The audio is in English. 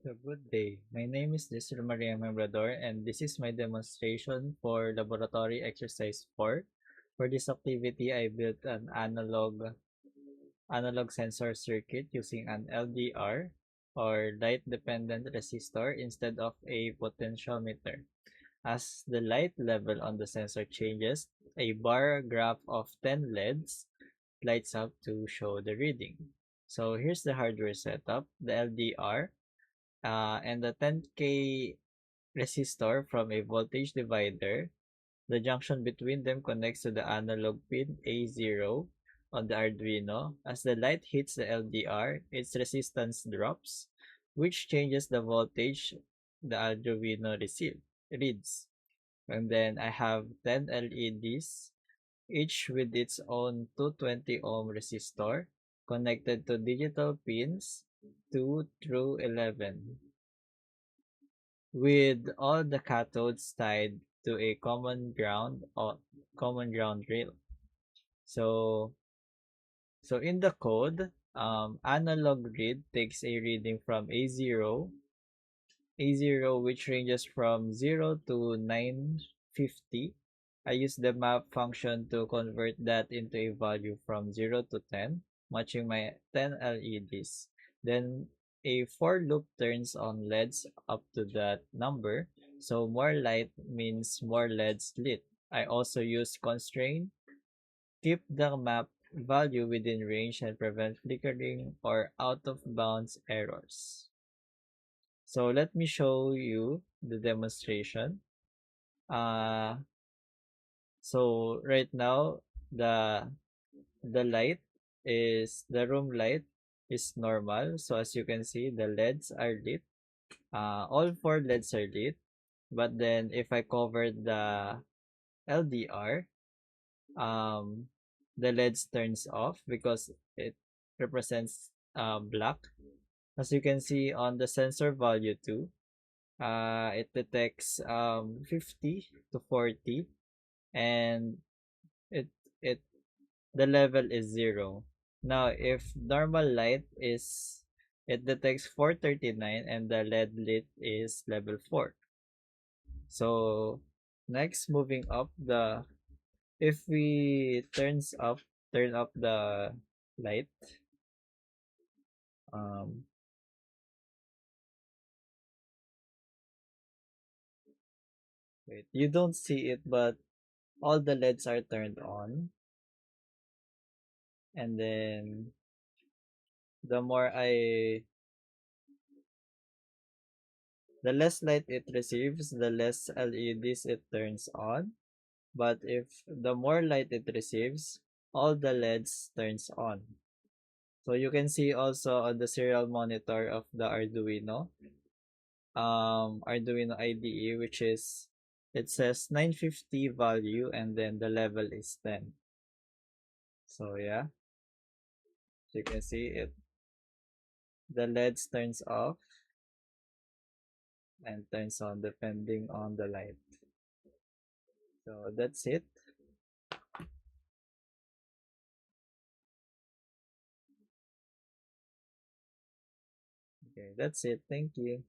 So good day. My name is Desir Maria Membrador and this is my demonstration for laboratory exercise 4. For this activity, I built an analog sensor circuit using an LDR or light dependent resistor instead of a potentiometer. As the light level on the sensor changes, a bar graph of 10 LEDs lights up to show the reading. So here's the hardware setup. The LDR and the 10K resistor from a voltage divider. The junction between them connects to the analog pin A0 on the Arduino. As the light hits the LDR, its resistance drops, which changes the voltage the Arduino reads. And then I have 10 LEDs, each with its own 220 ohm resistor connected to digital pins 2 through 11, with all the cathodes tied to a common ground rail. So so in the code, analog read takes a reading from A0 which ranges from 0 to 950. I use the map function to convert that into a value from 0 to 10, matching my 10 LEDs. Then a for loop turns on LEDs up to that number, so more light means more LEDs lit. I also use constraint, keep the map value within range and prevent flickering or out of bounds errors. So let me show you the demonstration. Uh, so right now the light is the room light is normal. So as you can see, the LEDs are lit. All four LEDs are lit. But then if I cover the LDR, um, the LEDs turns off because it represents black. As you can see on the sensor value too, it detects 50 to 40, and it it the level is 0. Now if normal light is, it detects 439 and the LED lit is level 4. So next, moving up the, if we turn up the light, um wait, you don't see it, but all the LEDs are turned on. And then the more I the less light it receives, the less LEDs it turns on. But if the more light it receives, all the LEDs turns on. So you can see also on the serial monitor of the Arduino IDE, which is, it says 950 value and then the level is 10. So yeah, so you can see it, the LEDs turns off and turns on depending on the light. So that's it. Okay, that's it. Thank you.